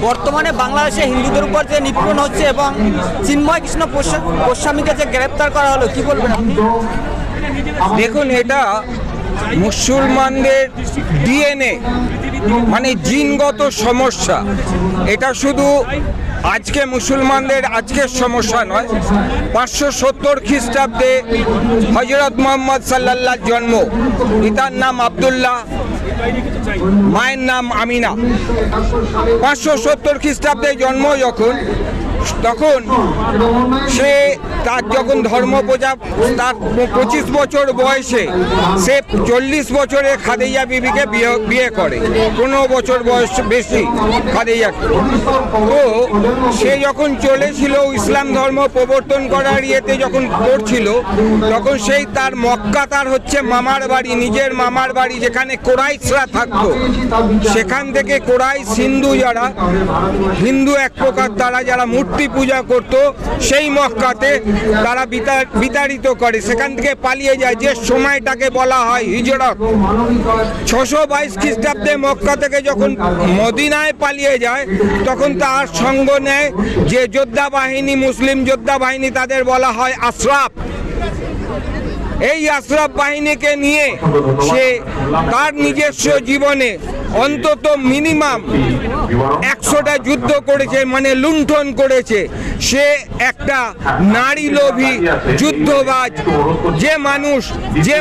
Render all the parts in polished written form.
বর্তমানে বাংলাদেশে হিন্দুদের উপর যে নিপীড়ন হচ্ছে এবং চিন্ময় কৃষ্ণ গোস্বামীকে যে গ্রেপ্তার করা হলো, কি বলবেন আপনি? দেখুন, এটা মুসলমানদের ডিএনএ মানে জিনগত সমস্যা। এটা শুধু আজকে মুসলমানদের আজকের সমস্যা নয়। 570 খ্রিস্টাব্দে হযরত মুহাম্মদ সাল্লাল্লাহর জন্ম। পিতার নাম আব্দুল্লাহ, মায়ের নাম আমিনা। 570 খ্রিস্টাব্দে জন্ম তখন সে তার যখন তার 25 বছর বয়সে সে 40 বছরে খাদিজা বিবিকে বিয়ে করে। 15 বছর বয়স বেশি খাদিজা। তো সে যখন চলেছিল ইসলাম ধর্ম প্রবর্তন করার ইয়েতে যখন করছিল, তখন সেই তার মক্কা তার হচ্ছে মামার বাড়ি, নিজের মামার বাড়ি, যেখানে কোরাইশরা থাকতো। সেখান থেকে কোরাইশ হিন্দু এক প্রকার তারা যারা মূর্তি পূজা করত, সেই মক্কাতে তারা বিতাড়িত করে, সেখান থেকে পালিয়ে যায়, যে সময়টাকে বলা হয় হিজরত। 622 খ্রিস্টাব্দে মক্কা থেকে যখন মদিনায় পালিয়ে যায়, তখন তার সঙ্গ নেয় যে যোদ্ধা বাহিনী, মুসলিম যোদ্ধা বাহিনী, তাদের বলা হয় আশরাফ। এই আশরাফ বাহিনীকে নিয়ে সে তার নিজস্ব জীবনে অন্তত মিনিমাম 100টা যুদ্ধ করেছে, মানে লুণ্ঠন করেছে। সে একটা নারী লোভী যুদ্ধবাজ, যে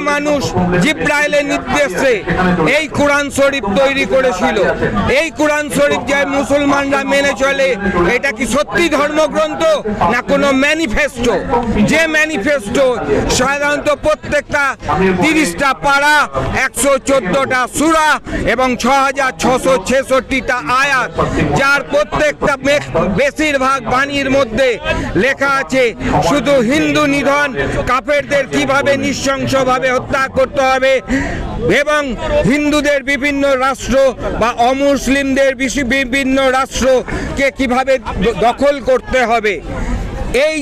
মানুষ জিব্রাইলের নির্দেশে এই কোরআন শরীফ তৈরি করেছিল। এই কোরআন শরীফ যে মুসলমানরা মেনে চলে, এটা কি সত্যি ধর্মগ্রন্থ না কোনো ম্যানিফেস্টো? যে ম্যানিফেস্টো সাধারণত প্রত্যেকটা 30টা পারা, 114টা সূরা এবং 6666টা আয়াত, যার প্রত্যেকটা বেশিরভাগ বাণীর মধ্যে লেখা আছে শুধু হিন্দু নিধন, কাফেরদের কিভাবে নৃশংসভাবে হত্যা করতে হবে এবং হিন্দুদের বিভিন্ন রাষ্ট্র বা অমুসলিমদের বিভিন্ন রাষ্ট্রকে কিভাবে দখল করতে হবে। এই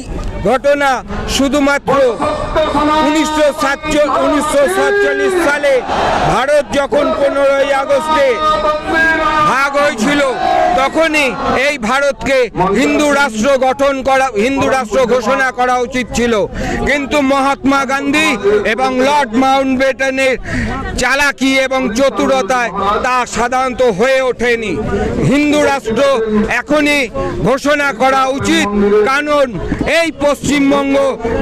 ঘটনা শুধুমাত্র 1947 সালে ভারত যখন 15ই আগস্টে ভাগ হয়েছিল, তখনই এই ভারতকে হিন্দু রাষ্ট্র ঘোষণা করা উচিত ছিল। কিন্তু মহাত্মা গান্ধী এবং লর্ড মাউন্টব্যাটেনের চালাকি এবং চতুরতায় তা সাধারণত হয়ে ওঠেনি। হিন্দু রাষ্ট্র এখনই ঘোষণা করা উচিত, কারণ এই পশ্চিমবঙ্গ,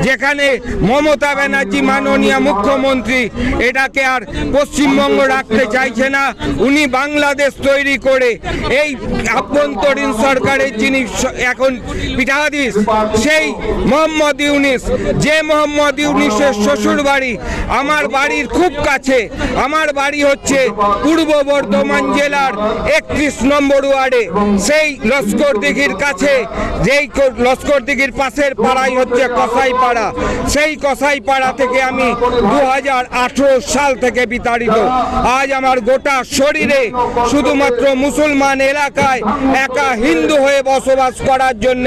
যেখানে মমতা ব্যানার্জি মাননীয় মুখ্যমন্ত্রী এটাকে আর পশ্চিমবঙ্গ রাখতে চাইছে না, উনি বাংলাদেশ তৈরি করে এই আভ্যন্তরীণ সরকারের যিনি এখন পীঠাধীশ, সেই মোহাম্মদ ইউনূস, যে মোহাম্মদ ইউনূসের শ্বশুর বাড়ি আমার বাড়ির খুব কাছে। আমার বাড়ি হচ্ছে পূর্ব বর্ধমান জেলার 31 নম্বর ওয়ার্ডে, সেই লস্করদিঘির কাছে, যেই লস্করদিঘির পাশের পাড়াই হচ্ছে কসাইপাড়া। সেই কসাইপাড়া থেকে আমি 2018 সাল থেকে বিতাড়িত। আজ আমার গোটা শরীরে শুধুমাত্র মুসলমান এলাকায় একা হিন্দু হয়ে বসবাস করার জন্য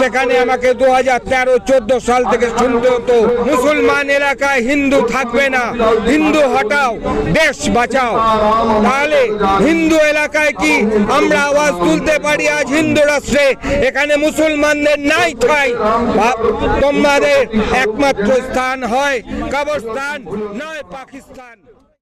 সেখানে আমাকে 2013-14 সাল থেকে শুনতে হতো, মুসলমান এলাকায় হিন্দু থাকবে না, হিন্দু হটাও, দেশ বাঁচাও। তাহলে হিন্দু এলাকায় কি আমরা আওয়াজ তুলতে পারি আজ হিন্দু রাষ্ট্রে? এখানে মুসলমানদের নাই ঠাঁই। তোমাদের একমাত্র স্থান হয় কবরস্থান, নয় পাকিস্তান।